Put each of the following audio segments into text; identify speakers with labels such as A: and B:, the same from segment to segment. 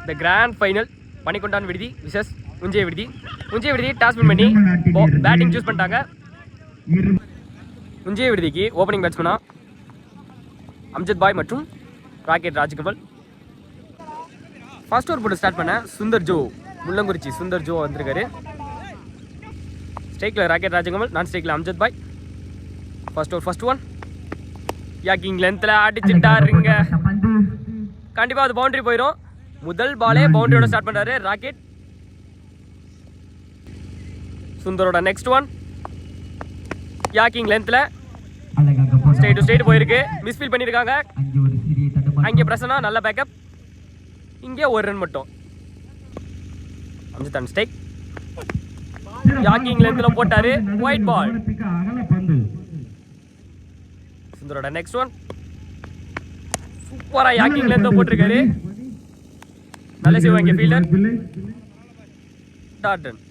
A: த grand final பனிக்கொண்டான் விடுதி versus Unjai Viduthi. Unjai Viduthi toss win பண்ணி batting choose பண்ணிட்டாங்க. உஞ்சை விடுதிக்கு ஓப்பனிங் பேட்ஸ்மனா அம்ஜத் பாய் மற்றும் ராக்கெட் ராஜ்கமல். ஃபர்ஸ்ட் ஓவர் போட்டு ஸ்டார்ட் பண்ண சுந்தர் ஜோ, முள்ளங்குறிச்சி சுந்தர் ஜோ வந்திருக்காரு. ஸ்ட்ரைக்கில் ராக்கெட் ராஜ்கமல், நான் ஸ்ட்ரைக்கில் Amjad Bhai. First over first one yorking லென்த்தில் அடிச்சுட்டாருங்க. கண்டிப்பாக அது பவுண்டரி போயிடும். முதல் பாலே பவுண்டரியோட ஸ்டார்ட் பண்ணுறாரு ராக்கெட். சுந்தரோட நெக்ஸ்ட் ஒன் யாக்கிங் லென்த்தில் ஸ்ட்ரைட் டு ஸ்ட்ரைட் போயிருக்கு. மிஸ்ஃபீல் பண்ணியிருக்காங்க. அங்கே பிரசனா நல்ல பேக்கப். இங்கே ஒரு ரன் மட்டும். அம்ஜத் ஸ்ட்ரைக் யாக்கிங் லென்த்தில் போட்டாரு. White ball. சுந்தரோட நெக்ஸ்ட் ஒன் சூப்பரா யாக்கிங் லென்த்தில் போட்டிருக்காரு. நல்ல சேவ் இங்கே ஃபீல்டர். Dot run.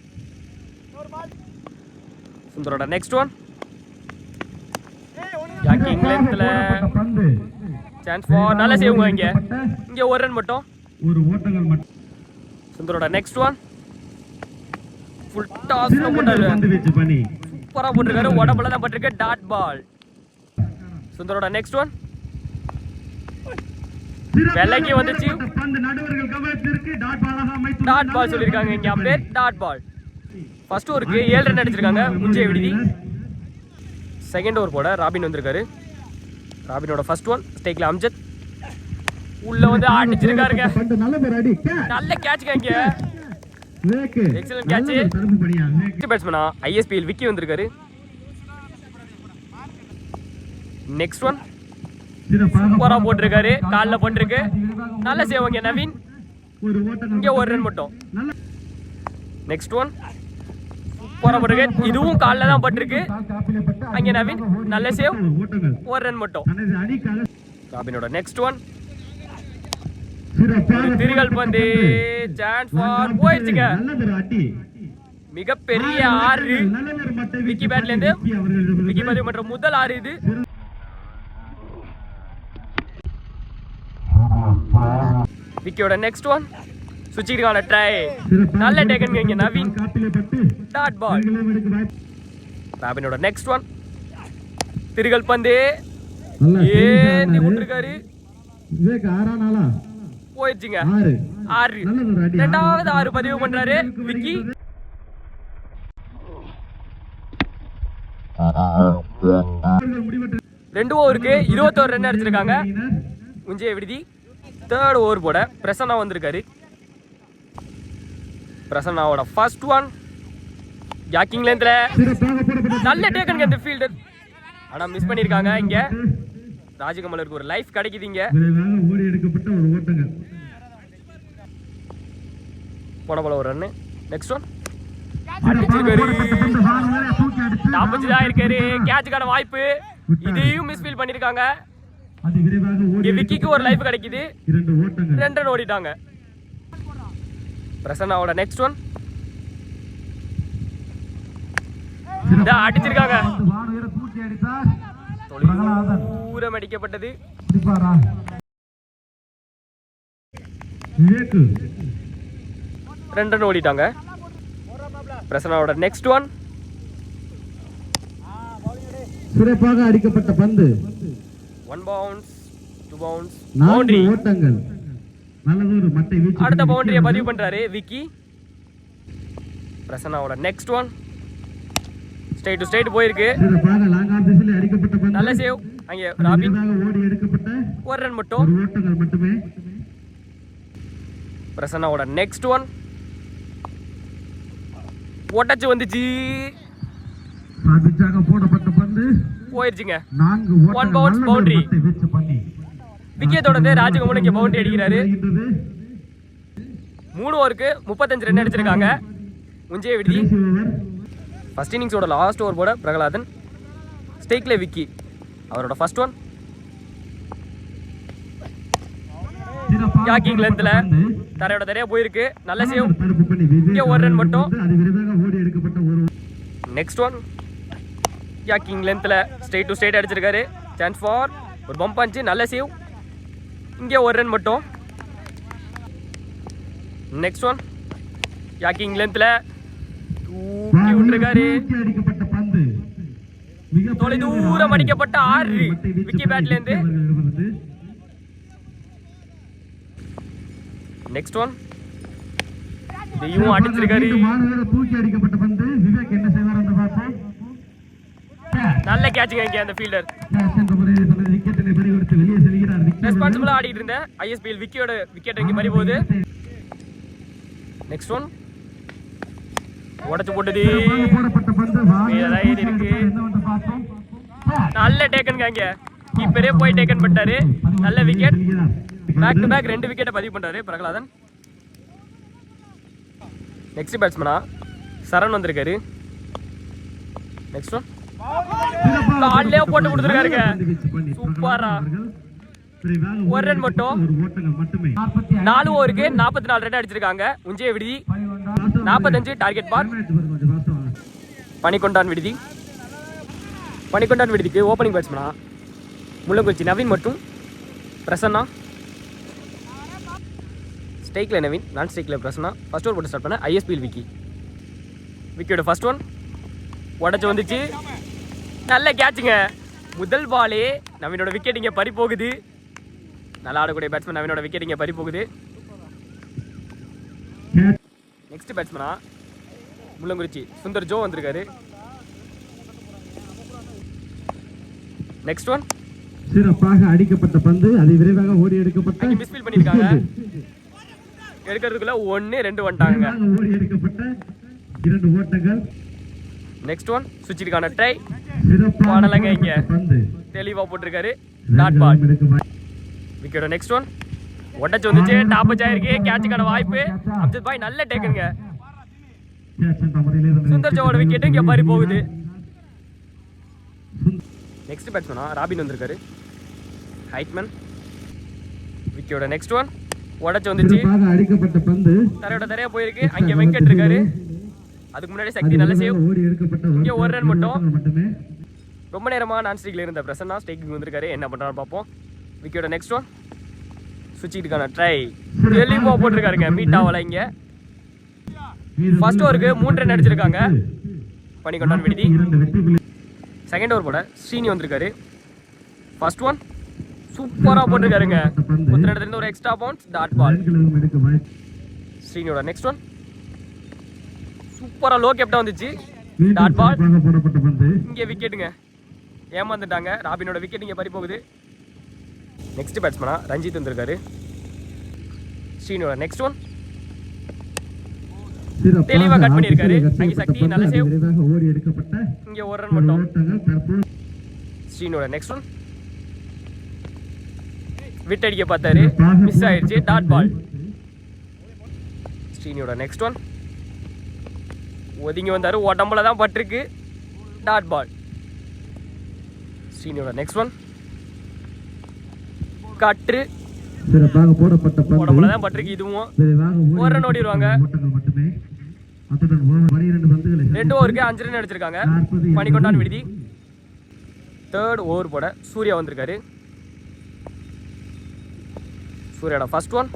A: சுந்தரோட நெக்ஸ்ட் ஒன் யாக்கிங் லென்த்தில் சான்ஸ் ஃபார் நல்ல சேவுங்க. இங்கே ஒரு ரன் மட்டும். சுந்தரோட நெக்ஸ்ட் ஒன் ஃபுல் டாஸ் போட்டாரு. சூப்பரா போட்டிருக்காரு. உடம்புல தான் போட்டிருக்கு. Dot ball. சுந்தரோட நெக்ஸ்ட் ஒன் வெள்ளைக்கு வந்துச்சு. டாட் பால் சொல்லியிருக்காங்க இங்க அம்பேர். Dot ball. ஃபர்ஸ்ட் ஓவருக்கு 7 ரன் அடிச்சிருக்காங்க உஞ்சை விடுதி. செகண்ட் ஓவர் போட ராபின் வந்திருக்காரு. ராபினோட ஃபர்ஸ்ட் ஒன் ஸ்ட்ரைக்ல அம்ஜத் உள்ள வந்து அடிச்சிருக்காருங்க. நல்ல கேட்ச்ங்க. இங்க எக்ஸலென்ட் கேட்ச். பேட்ஸ்மனா ஐஎஸ்பிஎல் விக்கி வந்திருக்காரு. நெக்ஸ்ட் ஒன் சூப்பரா போட்டிருக்காரு. கால்ல போட்டிருக்கு. நல்ல சேவ் இங்க நவீன். இங்க ஒரு ரன் மட்டும். நெக்ஸ்ட் ஒன் சூப்பரா போட்டிருக்கு. இதுவும் கால்ல தான் போட்டிருக்கு. அங்க நவீன் நல்ல சேவ். ஒரு ரன் மட்டும். ராபினோட நெக்ஸ்ட் ஒன் திரிகள் பந்து சான்ஸ் ஃபார் போயிடுச்சுங்க. மிகப்பெரிய 6 விக்கி பேட்ல இருந்து விக்கி பதிவு பண்ற முதல் 6 இது. விக்கியோட நெக்ஸ்ட் ஒன் சுவிட்சிங்கான ட்ரை நல்ல டேக்கன் இங்க நவீன். Dot ball. ராபினோட நெக்ஸ்ட் ஒன் திரிகள் பந்து ஏந்தி விட்டுருக்காரு. போயிடுச்சுங்க. 6 ரெண்டாவது 6 பதிவு பண்றாரு விக்கி. ரெண்டு ஓவருக்கு 21 ரன் அடிச்சிருக்காங்க உஞ்சை விடுதி. தேர்ட் ஓவர் போட பிரசன்னா வந்திருக்காரு. பிரசன்னாவோட ஃபர்ஸ்ட் ஒன் யாக்கிங் லென்த்ல நல்ல டேக்கன் இந்த ஃபீல்டர். ஆனா மிஸ் பண்ணிருக்காங்க. இங்க ராஜகமலுக்கு ஒரு லைஃப் கிடைக்குது. இங்க போட ஒரு ரன். நெக்ஸ்ட் ஒன் அடிச்சிருக்காரு. 40 தான் இருக்காரு. கேட்சுக்கான வாய்ப்பு. இதையும் மிஸ்ஃபீல் பண்ணிருக்காங்க. விக்கிக்கு ஒரு லைஃப் கிடைக்குது. 2 ரன் ஓடிட்டாங்க. பிரசன்னாவோட நெக்ஸ்ட் ஒன் அடிச்சிருக்காங்க. தூரம் அடிக்கப்பட்டது. 2 ரன் ஓடிட்டாங்க. பிரசன்னாவோட நெக்ஸ்ட் ஒன்
B: சிறப்பாக அடிக்கப்பட்ட பந்து.
A: 1 பவுன்ஸ் 2 பவுன்ஸ் பவுண்டரி.
B: ஓட்டங்கள். நல்லதொரு மட்டை வீச்சு.
A: அடுத்த பவுண்டரியை பதிவு பண்றாரு விக்கி. பிரசன்னாவோட next one straight to straight போயிருக்கு.
B: சிறப்பாக லாங் ஆஃப் திசையில் அடிக்கப்பட்ட பந்து.
A: நல்ல சேவ். அங்கே ராபின்
B: ஓடி எடுக்கப்பட்ட
A: ஒரு ரன் மட்டும்.
B: ஓட்டங்கள் மட்டுமே.
A: பிரசன்னாவோட நெக்ஸ்ட் ஒன் ஒட்டச்சு வந்துச்சு.
B: சாதிச்சாக போடப்பட்ட பந்து
A: போயிடுச்சுங்க.
B: 1
A: பவுன்ஸ் பவுண்டரி. விக்கியை தொடர்ந்து ராஜகமல் இங்க பவுண்டரி அடிக்கிறாரு. 3 ஓவருக்கு 35 ரன் அடிச்சிருக்காங்க உஞ்சை விடுதி. ஃபர்ஸ்ட் இன்னிங்ஸோட லாஸ்ட் ஓவர் போட பிரகலாதன். ஸ்ட்ரைக்ல விக்கி. அவரோட ஃபர்ஸ்ட் ஒன் யாக்கிங் லென்த்ல தரையோட தரையா போயிருக்கு. நல்ல சேவ். இங்கே ஒரு ரன் மட்டும். நெக்ஸ்ட் ஒன் யாக்கிங் லென்த்ல ஸ்ட்ரைட் டு ஸ்ட்ரைட் அடிச்சிருக்காரு. சான்ஸ் ஃபார் ஒரு பம்ப் பஞ்ச். நல்ல சேவ். இங்கே ஒரு ரன் மட்டும். நெக்ஸ்ட் ஒன் யாக்கிங் லென்த்ல தூக்கி விட்டுருக்காரு.
B: தூக்கி அடிக்கப்பட்ட பந்து மிக
A: தொலை தூரம் அடிக்கப்பட்ட 6 விக்கி பேட்ல இருந்து. நெக்ஸ்ட் ஒன் இதையும் அடிச்சிருக்காரு.
B: தூக்கி அடிக்கப்பட்ட பந்து விவேக் என்ன செய்வார் என்று பார்ப்போம்.
A: நல்ல கேட்சிங் இங்க அந்த ஃபீல்டர்
B: கேட்ச் என்ற முறையில் தனது விக்கெட்டினை பறிகொடுத்து வெளியே செல்கிறார்.
A: ரெஸ்பான்சிபிளா ஆடிட்டு இருந்த ஐஎஸ்பிஎல் விக்கியோட விக்கெட் இங்க பறி போகுது. நெக்ஸ்ட் ஒன் உடைச்சு போட்டது
B: போடப்பட்ட பந்து
A: மேலதான் ஏறி இருக்கு.
B: என்னவென்று பார்ப்போம்.
A: நல்ல டேக்கன் இங்க கீப்பரே போய் டேக்கன் பண்ணிட்டாரு. நல்ல விக்கெட். பேக் டு பேக் 2 விக்கெட்டை பதிவு பண்றாரு பிரகலாதன். நெக்ஸ்ட் பேட்ஸ்மேனா சரண் வந்திருக்காரு. நெக்ஸ்ட் ஒன் கால்லே போட்டு கொடுத்துருக்காருங்க. சூப்பரா ஒரு ரன் மட்டும். 4 ஓவருக்கு 44 ரன் அடிச்சிருக்காங்க. உஞ்சய விடுதி 45 டார்கெட் பார். பனிக்கொண்டான் விடுதி பனிக்கொண்டான் விடுதிக்கு ஓப்பனிங் பேட்ஸ்மேனா முள்ளங்குறிச்சி நவீன் மற்றும் பிரசன்னா. ஸ்ட்ரைக்கில் நவீன், நான் ஸ்ட்ரைக்கில் பிரசன்னா. ஃபர்ஸ்ட் ஓவர் போட்டு ஸ்டார்ட் பண்ண ஐஎஸ்பிஎல் விக்கி. விக்கியோட ஃபர்ஸ்ட் ஒன் உடச்சி வந்துச்சு. நல்ல கேட்சுங்க. முதல் பாலே நவீனோட விக்கெட் இங்கே பறி போகுது. நல்லா ஆடக்கூடிய பேட்ஸ்மேன் நவீனோட விக்கெட் இங்கே பறி போகுது. நெக்ஸ்ட் பேட்ஸ்மேனா முள்ளங்குறிச்சி சுந்தர் ஜோ வந்திருக்காரு. நெக்ஸ்ட் ஒன்
B: சிறப்பாக அடிக்கப்பட்ட பந்து அதை விரைவாக ஓடி எடுக்கப்பட்ட
A: அங்கே மிஸ்ஃபீல் பண்ணியிருக்காங்க. எடுக்கிறதுக்குள்ள 1 2 வந்துட்டாங்க.
B: ஓடி எடுக்கப்பட்ட 2 ஓட்டங்கள்.
A: நெக்ஸ்ட் ஒன் சுவிட்சுக்கான ட்ரை
B: சிறப்பாக
A: பாடலங்க இங்க
B: பந்து
A: தெளிவா போட்டிருக்காரு. Dot ball. Wicket. Next one உடச்சு வந்துச்சு. டாப் டச் ஆயிருக்கு. கேட்சுக்கான வாய்ப்பு. அம்ஜத் பாய் நல்ல டேக்குங்க. சுந்தர் ஜோவோட விக்கெட் இங்க பறி போகுது. நெக்ஸ்ட் பேட்ஸ்மேனா ராபின் வந்திருக்காரு. ஹைட்மேன். விக்கெட்டோட நெக்ஸ்ட் ஒன் உடச்சு வந்துச்சு.
B: அடிக்கப்பட்ட பந்து
A: தரையோட தரையா போயிருக்கு. அங்க வெங்கட் இருக்காரு. அதுக்கு முன்னாடி சக்தி நல்ல சேவ். இங்க ஒரு ரன் மட்டும். ரொம்ப நேரமா நான் ஸ்ட்ரைக்ல இருந்த பிரசன்னா ஸ்ட்ரைக்கிங் வந்திருக்காரு. என்ன பண்றாரு பார்ப்போம். விக்கெட்டோட நெக்ஸ்ட் ஒன் சுவிட்சுக்கான ட்ரை தெளிவா போட்டிருக்காருங்க. மீட் ஆகல இங்க. ஃபர்ஸ்ட் ஓவருக்கு 3 ரன் அடிச்சிருக்காங்க பனிக்கொண்டான் விடுதி. செகண்ட் ஓவர் போட ஸ்ரீனி வந்திருக்காரு. ஃபர்ஸ்ட் ஒன் சூப்பரா போட்டிருக்காருங்க. இடத்துல இருந்து ஒரு எக்ஸ்ட்ரா பவுன்ஸ் டாட் பால். ஸ்ரீனியோட நெக்ஸ்ட் ஒன் சூப்பரா லோ கேப்டா வந்துச்சு. Dot ball. இங்க விக்கெட்டுங்க. ஏமாந்துட்டாங்க. ராபினோட விக்கெட் இங்க பறி போகுது. நெக்ஸ்ட் பேட்ஸ்மேனா ரஞ்சித் வந்திருக்காரு. ஸ்ரீனியோட நெக்ஸ்ட் ஒன் தெளிவா கட் பண்ணியிருக்காரு. அங்கே சக்தி நல்ல சேவ். இங்க ஒரு ரன் மட்டும். ஸ்ரீனியோட நெக்ஸ்ட் ஒன் விட் அடிக்க பார்த்தாரு. மிஸ் ஆயிடுச்சு. Dot ball. ஸ்ரீனியோட நெக்ஸ்ட் ஒன் ஒதுங்கி வந்தாரு. உடம்புல தான் பட்டிருக்கு. Dot ball. ஸ்ரீனியோட நெக்ஸ்ட் ஒன் கட்டு
B: சிறப்பாக போடப்பட்ட பந்து
A: உடம்புல தான் பட்டிருக்கு. இதுவும் ஒரு ரன் ஓடிடுவாங்க. 2 ஓவருக்கு 5 ரன் அடிச்சிருக்காங்க பனிக்கொண்டான் விடுதி. தேர்ட் ஓவர் போட சூர்யா வந்திருக்காரு. சூர்யாவோட ஃபர்ஸ்ட் ஒன்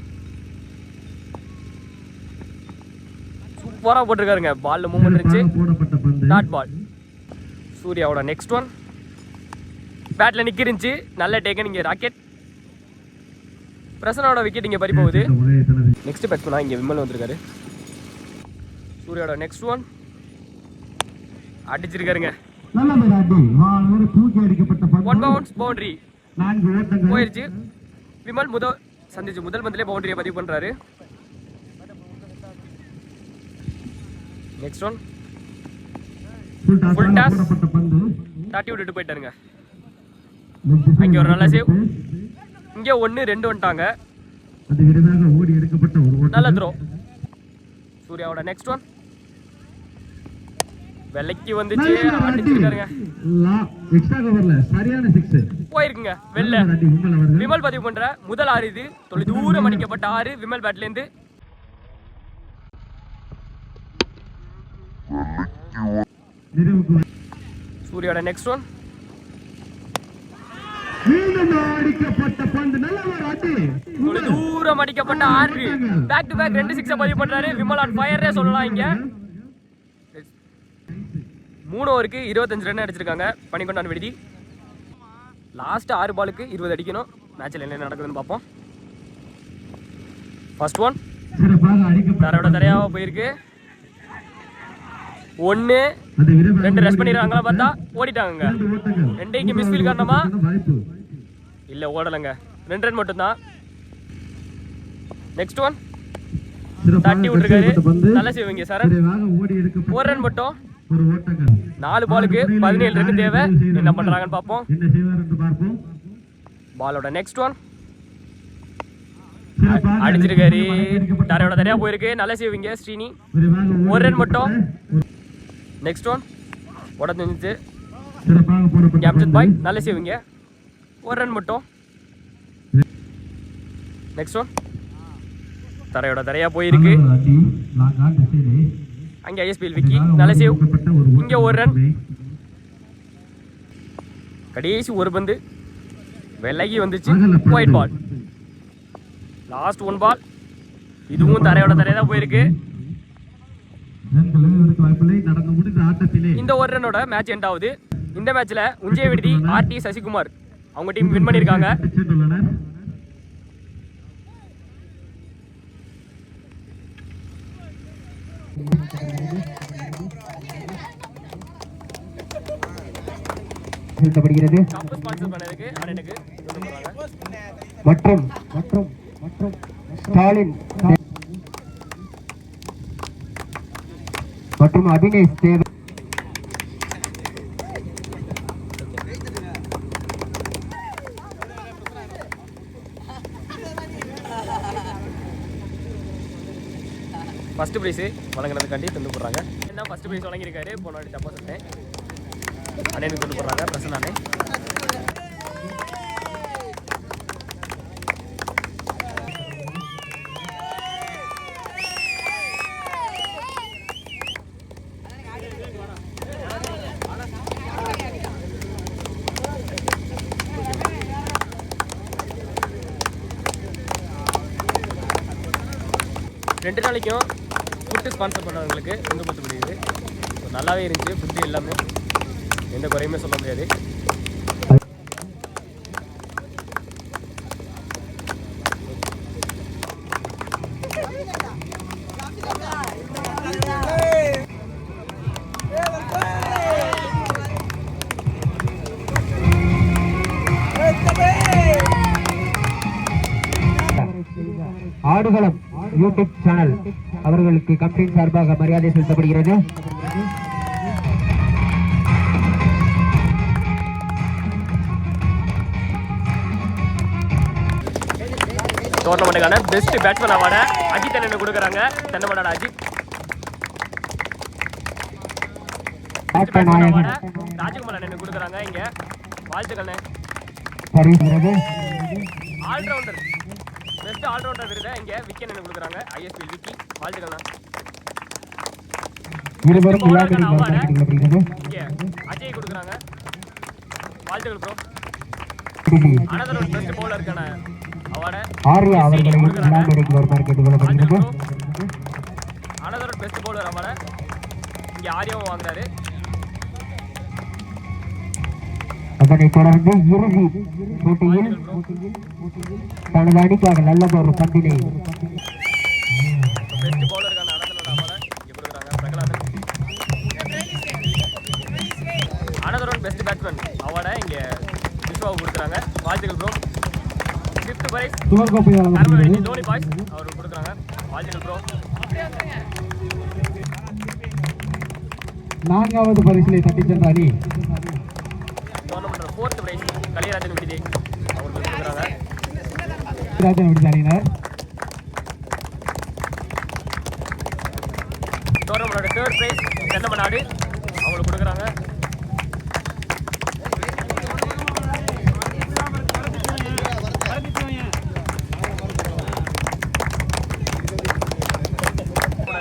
A: சூப்பரா போட்டிருக்காருங்க. பால்ல மூவ்மெண்ட் இருந்துச்சு. Dot ball. சூர்யாவோட நெக்ஸ்ட் ஒன் பேட்ல நிக்கிருந்துச்சு. நல்ல டேக்கன் இங்க ராக்கெட். பிரசனாவோட விக்கெட் இங்க பறி போகுது. நெக்ஸ்ட் பேட்ஸ்மேனா இங்க விமல் வந்திருக்காரு. சூர்யாவோட நெக்ஸ்ட் ஒன் அடிச்சிருக்காருங்க. 1 பவுன்ஸ் பவுண்டரி போயிருச்சு. விமல் முதல் பந்திலே பவுண்டரியை பதிவு பண்றாரு. நெக்ஸ்ட் ஒன் ஃபுல் டாஸ் தட்டி விட்டுட்டு போயிட்டாருங்க. அங்கே ஒரு நல்ல சேவ். இங்கே 1 2 வந்துட்டாங்க. நல்ல த்ரோ. சூர்யாவோட நெக்ஸ்ட் ஒன் வெள்ளைக்கு வந்துச்சு. அடிச்சிருக்காருங்க. போயிருக்குங்க வெள்ள. விமல் பதிவு பண்ற முதல் 6 இது. தொலை தூரம் அடிக்கப்பட்ட 6 விமல் பேட்ல இருந்து. சூர்யாவோட நெக்ஸ்ட் ஒன்
B: அடிக்கப்பட்ட பந்து நல்ல ஒரு அடி.
A: ஒரு தூரம் அடிக்கப்பட்ட 6 பேக் டு பேக் 2 6 பதிவு பண்றாரு விமல் ஆன் ஃபயரே சொல்லலாம் இங்க 3 ஓவருக்கு 25 ரன் அடிச்சிருக்காங்க பனிக்கொண்டான் விடுதி லாஸ்ட் 6 பாலுக்கு 20 அடிக்கணும் மேட்ச்ல என்ன நடக்குதுன்னு பார்ப்போம் ஃபர்ஸ்ட் ஒன் தரையோட தரையாவ போயிருக்கு 1 2 ரெஸ்ட் பண்ணிடுறாங்களா பார்த்தா ஓடிட்டாங்க 2 இங்க மிஸ் ஃபீல் காரணமா இல்ல ஓடலங்க 2 ரன் மட்டும் தான் நெக்ஸ்ட் ஒன் தட்டி விட்டுருக்காரு நல்ல சேவிங்க சார் 1 ரன் மட்டும் 4 பாலுக்கு 17 ரன் தேவை என்ன பண்றாங்கன்னு பார்ப்போம் பாலோட நெக்ஸ்ட் ஒன் அடிச்சிருக்காரு தரையோட தரையா போயிருக்கு நல்ல சேவிங்க ஸ்ரீனி 1 ரன் மட்டும் நெக்ஸ்ட் ஒன் உடச்சு நின்றுச்சு அம்ஜத் பாய் நல்ல சேவிங்க 1 ரன் மட்டும் நெக்ஸ்ட் ஒன் தரையோட தரையா போயிருக்கு அங்கே ஐஎஸ்பிஎல் விக்கி நல்ல சேவ் இங்கே 1 ரன் கடைசி ஒரு பந்து விலகி வந்துச்சு ஒயிட் பால் லாஸ்ட் 1 பால் இதுவும் தரையோட தரையா தான் போயிருக்கு இந்த 1 ரன்னோட மேட்ச் எண்ட் ஆகுது இந்த மேட்ச்ல உஞ்சை விடுதி ஆர்டி சசிகுமார் அவங்க டீம் வின் பண்ணிருக்காங்க
C: செலுத்தப்படுகிறது மற்றும் ஸ்டாலின் மற்றும் அபினேஷ் தேவ்
A: ஃபர்ஸ்ட் பிரைஸ் வழங்கினதுக்காண்டி தந்து போடுறாங்க என்ன ஃபர்ஸ்ட் பிரைஸ் வழங்கியிருக்காரு போன வாட்டி தப்பா சொன்னேன் அண்ணனுக்கு தந்து போடுறாங்க பிரசன் அண்ணே ரெண்டு நாளைக்கும் ஃபுட்டு ஸ்பான்சர் பண்ணவங்களுக்கு வந்து பத்து முடியுது நல்லாவே இருந்துச்சு ஃபுட்டு எல்லாமே எந்த குறையுமே சொல்ல முடியாது
C: ஆடுகளம் யூடியூப் சேனல் அவர்களுக்கு கம்பெனி சார்பாக மரியாதை செலுத்தப்படுகிறது
A: டோர்னமெண்ட்டுக்கான பெஸ்ட் பேட்ஸ்மேன் அவார்டை அஜித் அண்ணன் கொடுக்குறாங்க தென்னமடாட அஜித் ராஜகுமார் அண்ணன் கொடுக்குறாங்க இங்க வாழ்த்துக்கள் ஆல்ரவுண்டர் பெஸ்ட் ஆல்ரவுண்டர் விருதை இங்க விக்கி அண்ணன் கொடுக்குறாங்க ஐஎஸ்பிஎல் விக்கி வாழ்த்துக்கள் இங்க அஜய் கொடுக்குறாங்க வாழ்த்துக்கள் ப்ரோ அனதர் ஒரு பெஸ்ட் பவுலருக்கான அவார்டை
C: ஆர்யா அவர்களை விழாமேடைக்கு வருமாறு கேட்டுக்கொள்ளப்படுகிறது
A: அனதர் பெஸ்ட் பவுலர் அவார்டை இங்க ஆர்யாவும் வாங்குறாரு
C: அதனைத் தொடர்ந்து இறுதி போட்டியில் தனது அணிக்காக நல்ல ஒரு பந்தினை
A: பெஸ்ட் பவுலருக்கான அனதரோட அவார்டை இங்க கொடுக்குறாங்க Prahladan another one best batsman அவார்டை இங்க விஸ்வாவுக்கு கொடுக்குறாங்க வாழ்த்துக்கள் bro fifth prize Dhoni boys அவருக்கு கொடுக்குறாங்க வாழ்த்துக்கள் ப்ரோ
B: 4வது பரிசிலை தட்டிச் சென்ற அணி
A: டோர்னமெண்ட் 4th பிரைஸ் கலியராஜன் விடுதி அவருக்கு கொடுக்குறாங்க
B: ராஜன் விடுதி அணியினர்
A: டோர்னமெண்டோட 3rd பிரைஸ் தென்னமநாடு அவங்களுக்கு கொடுக்குறாங்க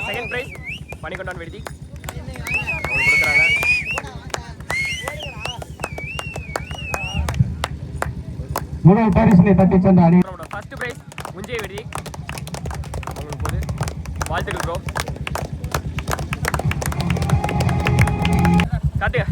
A: செகண்ட் பிரைஸ் பனிக்கொண்டான் விடுதி அவங்களுக்கு கொடுக்குறாங்க
C: முதல் பரிசினை தட்டி சென்ற அணி
A: அவரோட ஃபர்ஸ்ட் பிரைஸ் முஞ்சை விடுதி அவங்களுக்கு போது வாழ்த்துக்கள் ப்ரோ காட்டுங்க